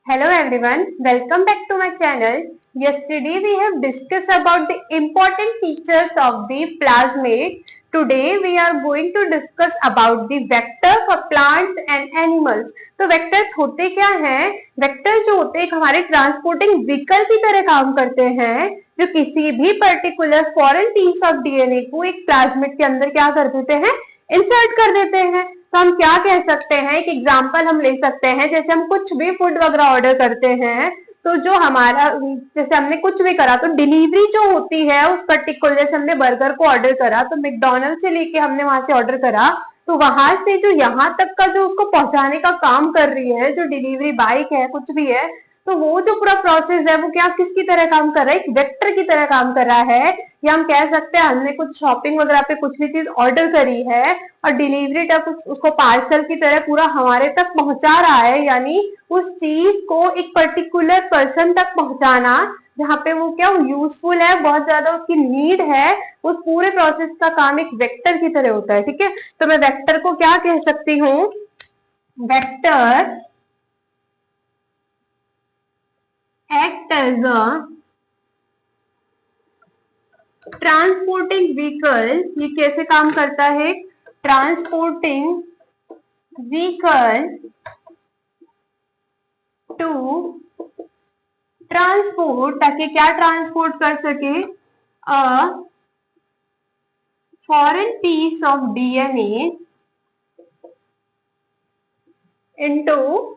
Hello everyone, welcome back to my channel. Yesterday we have discussed about the important features of the plasmid. Today we are going to discuss about the vector for plants and animals. तो vectors होते क्या हैं? Vector जो होते हैं हमारे transporting vehicle की तरह काम करते हैं, जो किसी भी particular foreign piece of DNA को एक प्लाज्मिड के अंदर क्या कर देते हैं, इंसर्ट कर देते हैं। तो हम क्या कह सकते हैं, एक एग्जांपल हम ले सकते हैं, जैसे हम कुछ भी फूड वगैरह ऑर्डर करते हैं तो जो हमारा जैसे हमने कुछ भी करा तो डिलीवरी जो होती है उस पर्टिकुलर, जैसे हमने बर्गर को ऑर्डर करा तो मैकडॉनल्ड से लेके हमने वहां से ऑर्डर करा, तो वहां से जो यहाँ तक का जो उसको पहुंचाने का काम कर रही है, जो डिलीवरी बाइक है कुछ भी है, तो वो जो पूरा प्रोसेस है वो क्या किसकी तरह काम कर रहा है, एक वेक्टर की तरह काम कर रहा है। या हम कह सकते हैं हमने कुछ शॉपिंग वगैरह पे कुछ भी चीज ऑर्डर करी है और डिलीवरी तक उसको पार्सल की तरह पूरा हमारे तक पहुंचा रहा है, यानी उस चीज को एक पर्टिकुलर पर्सन तक पहुंचाना जहाँ पे वो क्या यूजफुल है, बहुत ज्यादा उसकी नीड है, उस पूरे प्रोसेस का काम एक वेक्टर की तरह होता है। ठीक है, तो मैं वेक्टर को क्या कह सकती हूँ, vector act as a transporting vehicle. ये कैसे काम करता है, ट्रांसपोर्टिंग व्हीकल टू ट्रांसपोर्ट, ताकि क्या ट्रांसपोर्ट कर सके, a foreign piece of DNA into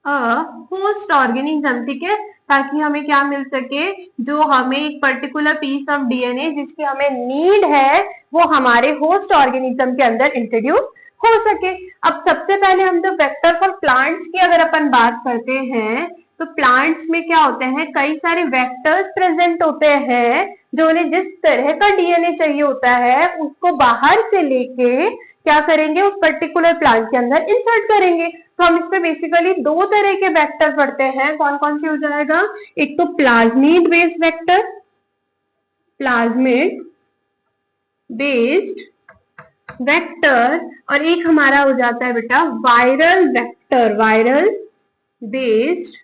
host organism. ठीक है, ताकि हमें क्या मिल सके, जो हमें एक पर्टिकुलर पीस ऑफ डीएनए जिसकी हमें नीड है वो हमारे होस्ट ऑर्गेनिज्म के अंदर इंट्रोड्यूस हो सके। अब सबसे पहले हम जो वेक्टर फॉर प्लांट्स की अगर अपन बात करते हैं तो प्लांट्स में क्या होते हैं, कई सारे वेक्टर्स प्रेजेंट होते हैं जो उन्हें जिस तरह का डीएनए चाहिए होता है उसको बाहर से लेके क्या करेंगे, उस पर्टिकुलर प्लांट के अंदर इंसर्ट करेंगे। तो हम इसमें बेसिकली दो तरह के वेक्टर पढ़ते हैं, कौन कौन से हो जाएगा, एक तो plasmid based vector, plasmid based vector, और एक हमारा हो जाता है बेटा viral vector, viral based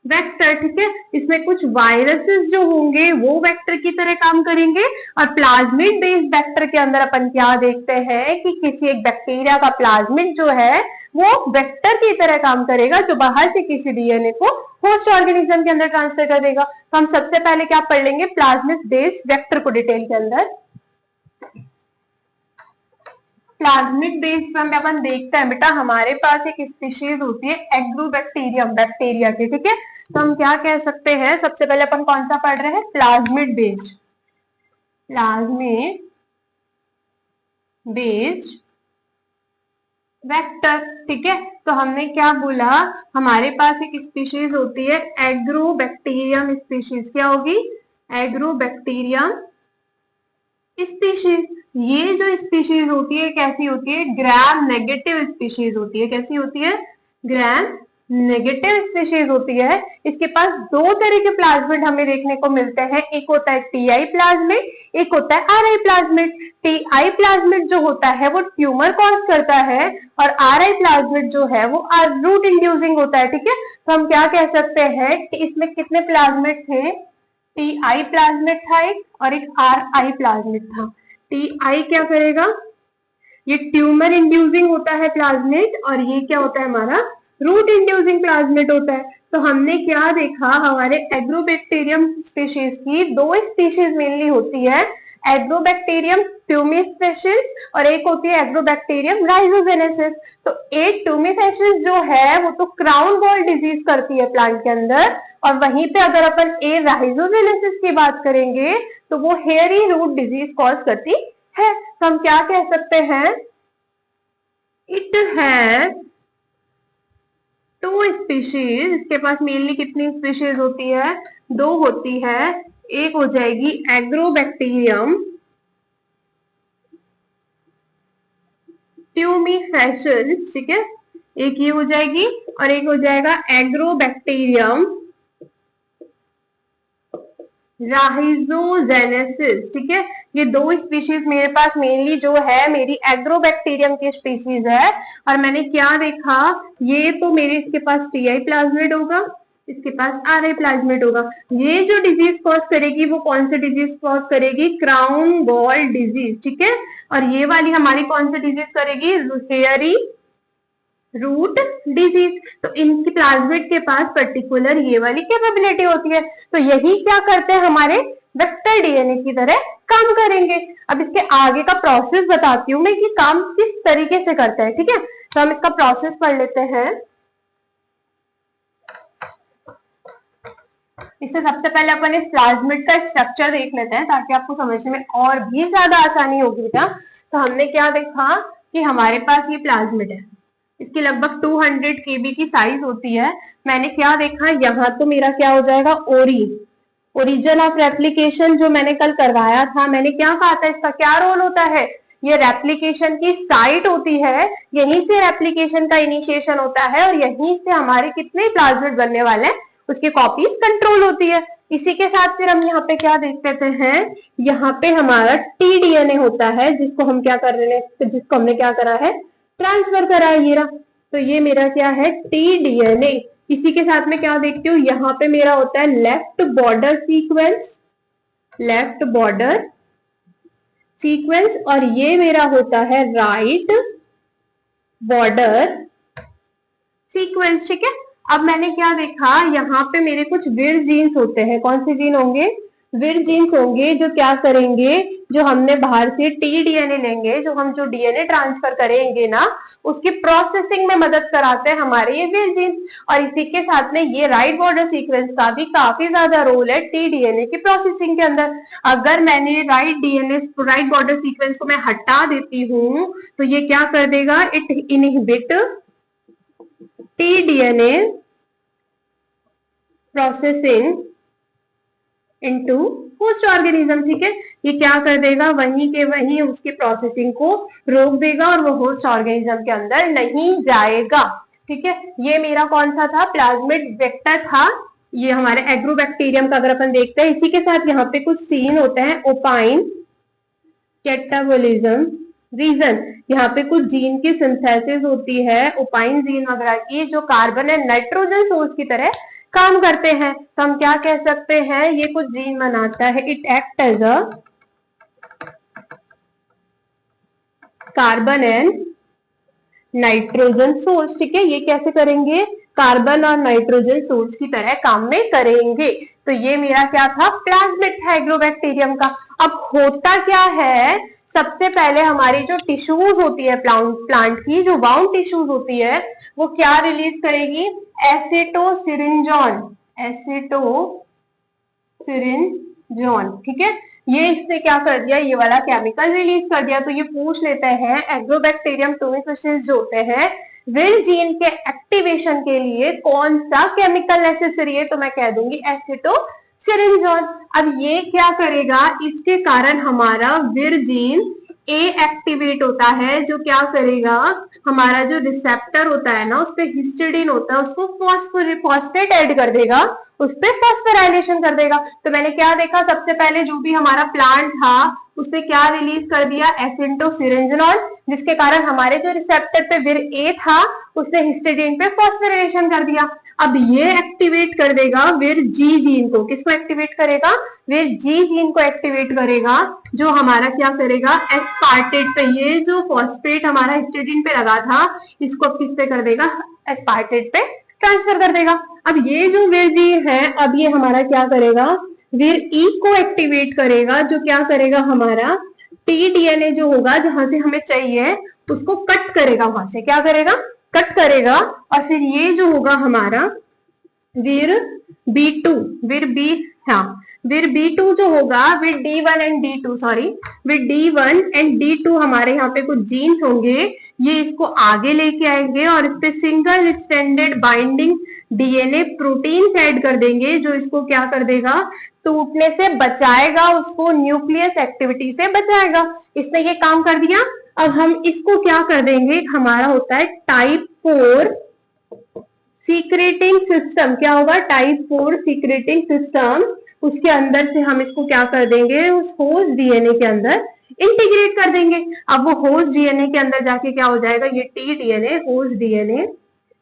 vector. ठीक है, इसमें कुछ वायरसेस जो होंगे वो वेक्टर की तरह काम करेंगे, और प्लाज्मिड बेस्ड वेक्टर के अंदर अपन क्या देखते हैं कि किसी एक बैक्टीरिया का प्लाज्मिड जो है वो वेक्टर की तरह काम करेगा, जो बाहर से किसी डीएनए को होस्ट ऑर्गेनिज्म के अंदर ट्रांसफर कर देगा। तो हम सबसे पहले क्या पढ़ लेंगे, प्लाज्मिड बेस्ड वेक्टर को डिटेल के अंदर। प्लाज्मिड बेस्ड में अपन देखते हैं बेटा, हमारे पास एक स्पीशीज होती है एग्रोबैक्टीरियम, बैक्टीरिया की। ठीक है, तो हम क्या कह सकते हैं, सबसे पहले अपन कौन सा पढ़ रहे हैं, plasmid based, plasmid based vector. ठीक है, तो हमने क्या बोला, हमारे पास एक स्पीशीज होती है एग्रोबैक्टीरियम स्पीशीज, क्या होगी, एग्रोबैक्टीरियम स्पीशीज। ये जो स्पीशीज होती है कैसी होती है, ग्राम नेगेटिव स्पीशीज होती है, कैसी होती है, ग्राम नेगेटिव स्पीशीज होती है। इसके पास दो तरह के प्लाज्मिड हमें देखने को मिलते हैं, एक होता है टीआई प्लाज्मिड, एक होता है आरआई प्लाज्मिड। टीआई प्लाज्मिड जो होता है वो ट्यूमर कॉज करता है, और आरआई प्लाज्मिड जो है वो रूट इंड्यूसिंग होता है। ठीक है, तो हम क्या कह सकते हैं कि इसमें कितने प्लाज्मिड थे, टीआई प्लाज्मिड था एक, और एक आरआई प्लाज्मिड था। टीआई क्या करेगा, ये ट्यूमर इंड्यूसिंग होता है प्लाज्मिड, और ये क्या होता है हमारा रूट इंड्यूसिंग प्लाज्मिड होता है। तो हमने क्या देखा, हमारे एग्रोबैक्टीरियम स्पीशीज की दो स्पीशीज मेनली होती है, एग्रोबैक्टीरियम ट्यूमिफेसिस और एक होती है एग्रोबैक्टीरियम राइजोजेनेसिस। तो एक ट्यूमिफेसिस जो है वो तो क्राउन गॉल डिजीज करती है प्लांट के अंदर, और वहीं पे अगर अपन ए राइजोजेनेसिस की बात करेंगे तो वो हेयरी रूट डिजीज कॉज करती है। तो हम क्या कह सकते हैं, इट है टू स्पीशीज, इसके पास मेनली कितनी स्पीशीज होती है, दो होती है, एक हो जाएगी एग्रोबैक्टीरियम ट्यूमिफेसिस, ठीक है, एक ये हो जाएगी, और एक हो जाएगा एग्रोबैक्टीरियम राइजोजेनेसिस, ठीक है। ये दो स्पीशीज मेरे पास मेनली जो है मेरी एग्रोबैक्टीरियम की स्पीशीज है। और मैंने क्या देखा, ये तो मेरे इसके पास टीआई प्लाज्मिड होगा, इसके पास आरआई प्लाज्मिड होगा। ये जो डिजीज कॉज करेगी वो कौन सी डिजीज कॉज करेगी, क्राउन गॉल डिजीज, ठीक है। और ये वाली हमारी कौन सी डिजीज करेगी, हेयरी रूट डिजीज। तो इनकी प्लाज्मिड के पास पर्टिकुलर ये वाली कैपेबिलिटी होती है। तो यही क्या करते हैं, हमारे वेक्टर डीएनए की तरह काम करेंगे। अब इसके आगे का प्रोसेस बताती हूँ मैं कि काम किस तरीके से करता है, ठीक है। तो हम इसका प्रोसेस पढ़ लेते हैं। इसमें सबसे पहले अपन इस प्लाज्मिड का स्ट्रक्चर देख लेते हैं ताकि आपको समझने में और भी ज्यादा आसानी होगी बेटा। तो हमने क्या देखा कि हमारे पास ये प्लाज्मिड है, इसकी लगभग 200 kb की साइज होती है। मैंने क्या देखा, यहाँ तो मेरा क्या हो जाएगा, ओरिजिन ऑफ रेप्लिकेशन जो मैंने कल करवाया था। मैंने क्या कहा था, इसका क्या रोल होता है, ये रेप्लिकेशन की साइट होती है, यहीं से रेप्लिकेशन का इनिशिएशन होता है और यहीं से हमारे कितने प्लाज्मिड बनने वाले हैं उसकी कॉपीज कंट्रोल होती है। इसी के साथ फिर हम यहाँ पे क्या देख लेते हैं, यहाँ पे हमारा टी डीएनए होता है जिसको हम क्या कर रहे हैं, जिसको हमने क्या करा है, ट्रांसफर करा है ये रहा। तो ये मेरा क्या है, टी डीएनए। इसी के साथ में क्या देखती हूँ, यहाँ पे मेरा होता है left border sequence, left border sequence, और ये मेरा होता है राइट बॉर्डर सीक्वेंस, ठीक है। अब मैंने क्या देखा, यहाँ पे मेरे कुछ विर जीन्स होते हैं। कौन से जीन होंगे, विर जीन्स होंगे, जो क्या करेंगे, जो हमने बाहर से टी डीएनए लेंगे, जो हम जो डीएनए ट्रांसफर करेंगे ना, उसकी प्रोसेसिंग में मदद कराते हैं हमारे ये विर जीन्स। और इसी के साथ में ये राइट बॉर्डर सीक्वेंस का भी काफी ज्यादा रोल है टी डीएनए की प्रोसेसिंग के अंदर। अगर मैंने राइट बॉर्डर सीक्वेंस को मैं हटा देती हूँ तो ये क्या कर देगा, it inhibit T DNA processing into host organism, ठीक है। ये क्या कर देगा, वहीं के वहीं उसकी प्रोसेसिंग को रोक देगा और वो होस्ट ऑर्गेनिज्म के अंदर नहीं जाएगा, ठीक है। ये मेरा कौन सा था, प्लाज्मिड वेक्टर था। ये हमारे एग्रोबैक्टीरियम का अगर अपन देखते हैं। इसी के साथ यहाँ पे कुछ सीन होते हैं, ओपाइन कैटाबोलिज्म रीजन, यहाँ पे कुछ जीन की सिंथेसिस होती है, ओपाइन जीन वगैरह की, जो कार्बन एंड नाइट्रोजन सोर्स की तरह काम करते हैं। तो हम क्या कह सकते हैं, ये कुछ जीन बनाता है, it act as a carbon and nitrogen source, ठीक है। ये कैसे करेंगे, कार्बन और नाइट्रोजन सोर्स की तरह काम में करेंगे। तो ये मेरा क्या था, प्लाज्मिड था एग्रोबैक्टीरियम का। अब होता क्या है, सबसे पहले हमारी जो टिश्यूज होती है प्लांट की, जो बाउंड टिश्यूज होती है, वो क्या रिलीज करेगी, एसिटोसिरिंजॉन, एसिटोसिरिंजॉन, ठीक है। ये इसने क्या कर दिया, ये वाला केमिकल रिलीज कर दिया। तो ये पूछ लेते हैं एग्रोबैक्टीरियम टोमिफिशिस जो होते हैं, विर जीन के एक्टिवेशन के लिए कौन सा केमिकल नेसेसरी है, तो मैं कह दूंगी एसिटोसिरिंजॉन। अब ये क्या करेगा, इसके कारण हमारा विर जीन ए एक्टिवेट होता है, जो क्या करेगा, हमारा जो रिसेप्टर होता है ना, उस पे हिस्टिडीन होता है, उसको फॉस्फेट ऐड कर देगा, उस पे फॉस्फोराइलेशन कर देगा। तो मैंने क्या देखा, सबसे पहले जो भी हमारा प्लांट था उससे क्या रिलीज कर दिया, एसिटोसिरिंजॉन, जिसके कारण हमारे जो रिसेप्टर पे विर ए था उसने हिस्टिडीन पे फॉस्फोराइलेशन कर दिया। अब ये एक्टिवेट कर देगा विर जी जीन को। किसको एक्टिवेट करेगा, विर जी जीन को एक्टिवेट करेगा, जो हमारा क्या करेगा, एस्पार्टेट पे, ये जो फॉस्फेट हमारा हिस्टिडीन पे लगा था, इसको अब किस पे कर देगा, एस्पार्टेट पे ट्रांसफर कर देगा। अब ये जो विर जी है, अब ये हमारा क्या करेगा, विर ई को एक्टिवेट करेगा, जो क्या करेगा, हमारा टी डीएनए जो होगा, जहां से हमें चाहिए उसको कट करेगा, वहां से क्या करेगा, कट करेगा। और फिर ये जो होगा हमारा विर B2, विर बी, हाँ, विर B2 जो होगा, विर D1 एंड D2, सॉरी, विर D1 एंड D2 हमारे यहाँ पे कुछ जीन्स होंगे, ये इसको आगे लेके आएंगे और इस पे single stranded binding DNA protein add कर देंगे, जो इसको क्या कर देगा, टूटने से बचाएगा, उसको न्यूक्लियस एक्टिविटी से बचाएगा। इसने ये काम कर दिया। अब हम इसको क्या कर देंगे, हमारा होता है टाइप 4 सीक्रेटिंग सिस्टम। क्या होगा, टाइप 4 सीक्रेटिंग सिस्टम, उसके अंदर से हम इसको क्या कर देंगे, उस होस्ट डीएनए के अंदर इंटीग्रेट कर देंगे। अब वो होस्ट डीएनए के अंदर जाके क्या हो जाएगा, ये T DNA host DNA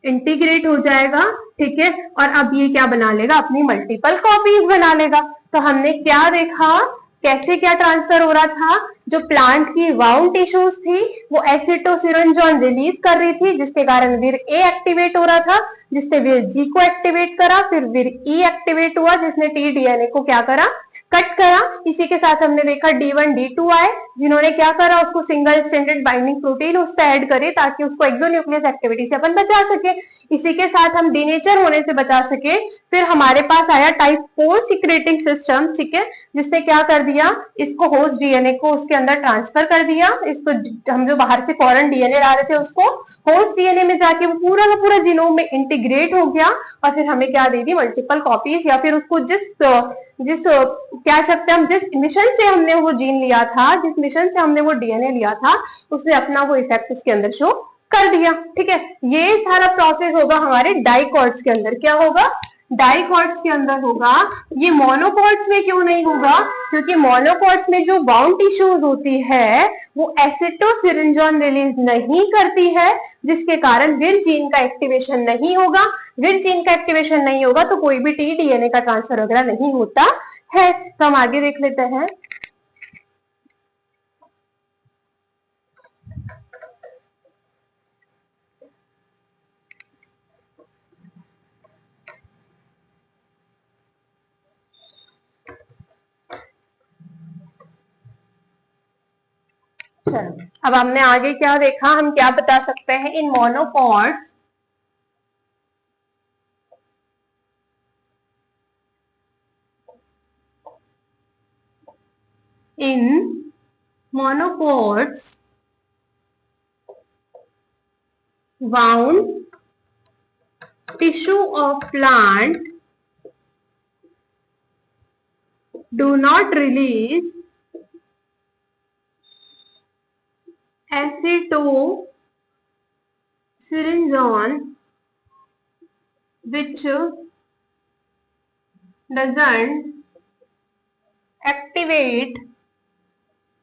integrate हो जाएगा, ठीक है। और अब ये क्या बना लेगा, अपनी मल्टीपल कॉपीज बना लेगा। तो हमने क्या देखा, कैसे क्या ट्रांसफर हो रहा था, जो प्लांट की वाउंड टिश्यूज थी वो एसिटोसिरेंजोन रिलीज कर रही थी, जिसके कारण विर ए एक्टिवेट हो रहा था, जिससे विर जी को एक्टिवेट करा, फिर विर ई एक्टिवेट हुआ, जिसने टी डीएनए को क्या करा, कट करा। इसी के साथ हमने देखा D1 D2 आए, जिन्होंने क्या करा, उसको सिंगल स्ट्रैंडेड बाइंडिंग प्रोटीन उस पर ऐड करे ताकि उसको एक्सोन्यूक्लियस एक्टिविटी से अपन बचा सके। इसी के साथ हम डीनेचर होने से बचा सके। फिर हमारे पास आया टाइप 4 सिक्रेटिंग सिस्टम, ठीक है, जिसने क्या कर दिया, इसको होस्ट डीएनए को उसके अंदर ट्रांसफर कर दिया। इसको हम जो बाहर से फॉरेन डीएनए ला रहे थे उसको होस्ट डीएनए में जाके वो पूरा का पूरा जीनोम में इंटीग्रेट हो गया, और फिर हमें क्या दे दी, मल्टीपल कॉपीज, या फिर उसको जिस क्या सकते हैं हम, जिस मिशन से हमने वो जीन लिया था, जिस मिशन से हमने वो डीएनए लिया था, उसने अपना वो इफेक्ट उसके अंदर शो कर दिया, ठीक है। ये सारा प्रोसेस होगा हमारे डाइकॉट्स के अंदर। क्या होगा, डाइकॉट्स के अंदर होगा। ये मोनोकॉट्स में क्यों नहीं होगा, क्योंकि मोनोकॉट्स में जो बाउंड टिश्यूज होती है वो एसिटोसिरेंजोन रिलीज नहीं करती है, जिसके कारण विर जीन का एक्टिवेशन नहीं होगा। विर जीन का एक्टिवेशन नहीं होगा तो कोई भी टी डीएनए का ट्रांसफर वगैरह नहीं होता है। तो हम आगे देख लेते हैं। चलो, अब हमने आगे क्या देखा, हम क्या बता सकते हैं, in monocots wound tissue of plant do not release acetylsyrinzone, which doesn't activate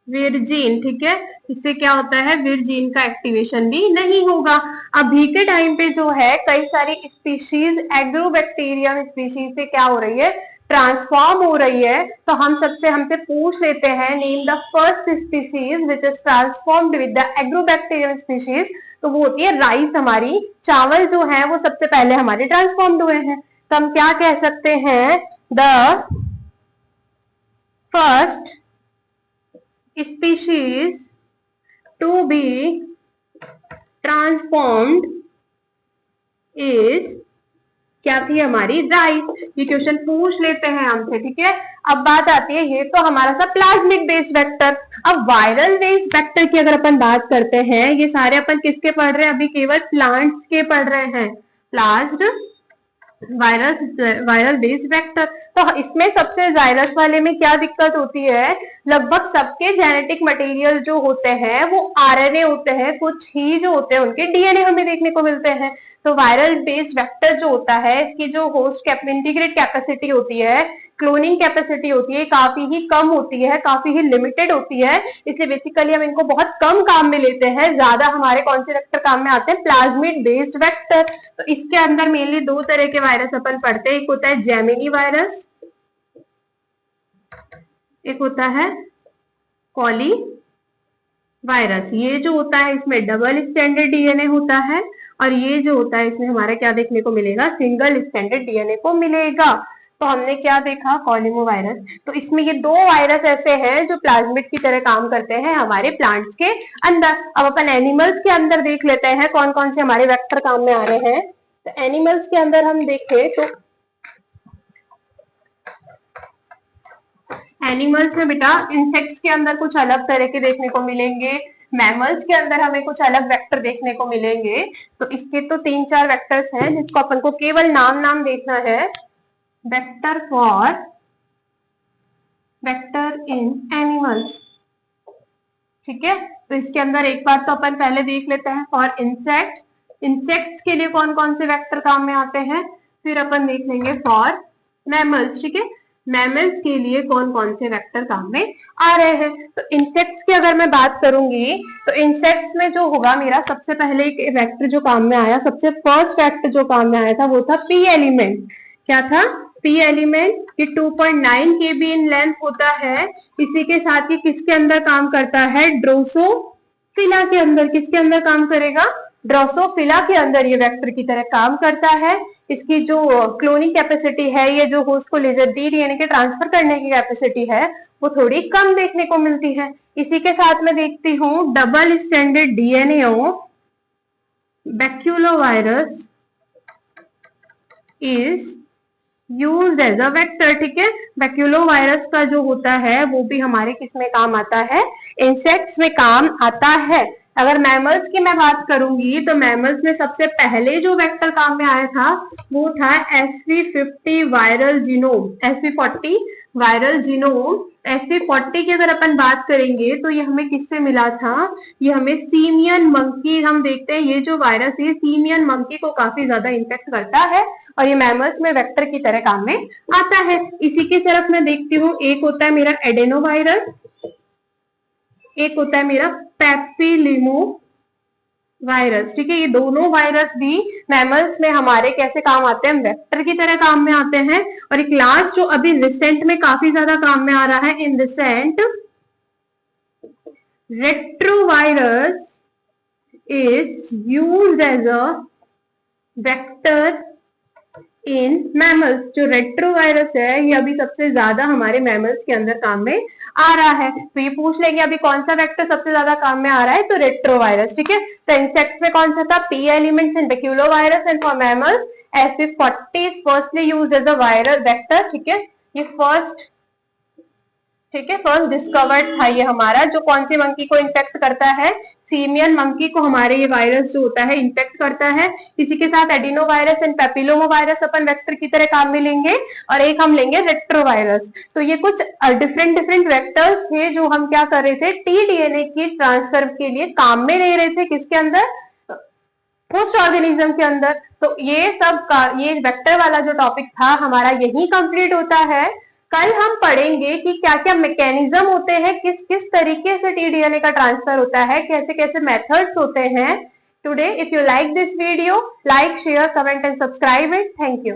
विरजीन, ठीक है। इससे क्या होता है, विरजीन का एक्टिवेशन भी नहीं होगा। अभी के टाइम पे जो है कई सारी स्पीशीज एग्रोबैक्टीरियम स्पीशीज से क्या हो रही है, ट्रांसफॉर्म हो रही है। तो हमसे पूछ लेते हैं, name the first species which is transformed with the agrobacterium species. तो वो होती है राइस, हमारी चावल जो है वो सबसे पहले हमारे ट्रांसफॉर्म्ड हुए हैं। तो हम क्या कह सकते हैं, the first species to be transformed is, क्या थी हमारी, राइस। ये क्वेश्चन पूछ लेते हैं हमसे, ठीक है। अब बात आती है, ये तो हमारा सा प्लाज्मिड बेस्ड वेक्टर। अब वायरल बेस्ड वेक्टर की अगर अपन बात करते हैं, ये सारे अपन किसके पढ़ रहे हैं, अभी केवल प्लांट्स के पढ़ रहे हैं, प्लाज्ड वायरल बेस्ड वेक्टर। तो इसमें सबसे जायरस वाले में क्या दिक्कत होती है, लगभग सबके जेनेटिक मटेरियल जो होते हैं वो आरएनए होते हैं, कुछ ही जो होते हैं उनके डीएनए हमें देखने को मिलते हैं। तो वायरल बेस्ड वेक्टर जो होता है, इसकी जो होस्ट इंटीग्रेट कैपेसिटी होती है, क्लोनिंग कैपेसिटी होती है, काफी ही कम होती है, काफी ही लिमिटेड होती है। इसलिए बेसिकली हम इनको बहुत कम काम में लेते हैं। ज्यादा हमारे कौन से वेक्टर काम में आते हैं, प्लाज्मिड बेस्ड वेक्टर। तो इसके अंदर मेनली दो तरह के वायरस अपन पढ़ते हैं, एक होता है जेमिनी वायरस, एक होता है कॉली वायरस। ये जो होता है इसमें डबल स्टैंडर्ड डीएनए होता है, और ये जो होता है इसमें हमारा क्या देखने को मिलेगा, सिंगल स्टैंडर्ड डीएनए को मिलेगा। तो हमने क्या देखा, कॉलिमो वायरस। तो इसमें ये दो वायरस ऐसे हैं जो प्लाज्मिड की तरह काम करते हैं हमारे प्लांट्स के अंदर। अब अपन एनिमल्स के अंदर देख लेते हैं कौन कौन से हमारे वेक्टर काम में आ रहे हैं। तो एनिमल्स के अंदर हम देखें तो एनिमल्स में बेटा इंसेक्ट्स के अंदर कुछ अलग तरह के देखने को मिलेंगे, मैमल्स के अंदर हमें कुछ अलग वेक्टर देखने को मिलेंगे। तो इसके तो 3-4 वेक्टर्स हैं जिसको अपन को केवल नाम देखना है। Vector for vector in animals, ठीक है। तो इसके अंदर एक बार तो अपन पहले देख लेते हैं फॉर इंसेक्ट, इंसेक्ट्स के लिए कौन कौन से वेक्टर काम में आते हैं, फिर अपन देख लेंगे फॉर मैमल्स, ठीक है। मैमल्स के लिए कौन कौन से वेक्टर काम में आ रहे हैं। तो इंसेक्ट्स की अगर मैं बात करूंगी तो इंसेक्ट्स में जो होगा मेरा सबसे पहले एक वेक्टर जो काम में आया, सबसे फर्स्ट वेक्टर जो काम में आया था वो था पी एलिमेंट। क्या था? P element. ये 2.9 kb इन लेंथ होता है। इसी के साथ ही किसके अंदर काम करता है? ड्रोसोफिला के अंदर। किसके अंदर काम करेगा? ड्रोसोफिला के अंदर ये वेक्टर की तरह काम करता है। इसकी जो क्लोनिंग कैपेसिटी है, ये जो होस्ट को लेजर डी डीएनए के ट्रांसफर करने की कैपेसिटी है, वो थोड़ी कम देखने को मिलती है। इसी के साथ मैं देखती हूँ double standard DNA of baculovirus is used as a vector. ठीक है, बैक्यूलोवायरस का जो होता है वो भी हमारे किस में काम आता है? इंसेक्ट्स में काम आता है। अगर मैमल्स की मैं बात करूंगी तो मैमल्स में सबसे पहले जो वेक्टर काम में आया था वो था SV50 viral genome. SV40 viral genome. SV40 की अगर अपन बात करेंगे तो ये हमें किससे मिला था? ये हमें सीमियन मंकी, हम देखते हैं ये जो वायरस है सीमियन मंकी को काफी ज्यादा इन्फेक्ट करता है और ये मैमल्स में वेक्टर की तरह काम में आता है। इसी की तरफ मैं देखती हूँ, एक होता है मेरा एडेनो वायरस, एक होता है मेरा पेपिलिमो वायरस। ठीक है, ये दोनों वायरस भी मैमल्स में हमारे कैसे काम आते हैं? वेक्टर की तरह काम में आते हैं। और एक लास्ट जो अभी रिसेंट में काफी ज्यादा काम में आ रहा है, in recent retrovirus is used as a vector in mammals. जो रेट्रोवायरस है ये अभी सबसे ज्यादा हमारे मैमल्स के अंदर काम में आ रहा है। तो ये पूछ लेंगे अभी कौन सा वेक्टर सबसे ज्यादा काम में आ रहा है, तो रेट्रोवायरस। ठीक है, तो इंसेक्ट्स में कौन सा था? P elements in baculovirus and for mammals SV40 is firstly used as a viral vector। ठीक है, ये फर्स्ट, ठीक है, फर्स्ट डिस्कवर्ड था ये हमारा। जो कौन सी मंकी को इन्फेक्ट करता है? सीमियन मंकी को हमारे ये वायरस जो होता है इन्फेक्ट करता है। इसी के साथ adeno virus and papilloma virus अपन वेक्टर की तरह काम में लेंगे और एक हम लेंगे रेट्रोवायरस। तो ये कुछ डिफरेंट डिफरेंट वेक्टर्स थे जो हम क्या कर रहे थे? टी डीएनए की ट्रांसफर के लिए काम में ले रहे थे। किसके अंदर? होस्ट ऑर्गेनिज्म के अंदर। तो ये सब का ये वेक्टर वाला जो टॉपिक था हमारा यही कंप्लीट होता है। कल हम पढ़ेंगे कि क्या क्या मैकेनिज्म होते हैं, किस किस तरीके से टीडीएनए का ट्रांसफर होता है, कैसे कैसे मेथड्स होते हैं। Today if you like this video, like share comment and subscribe it. Thank you.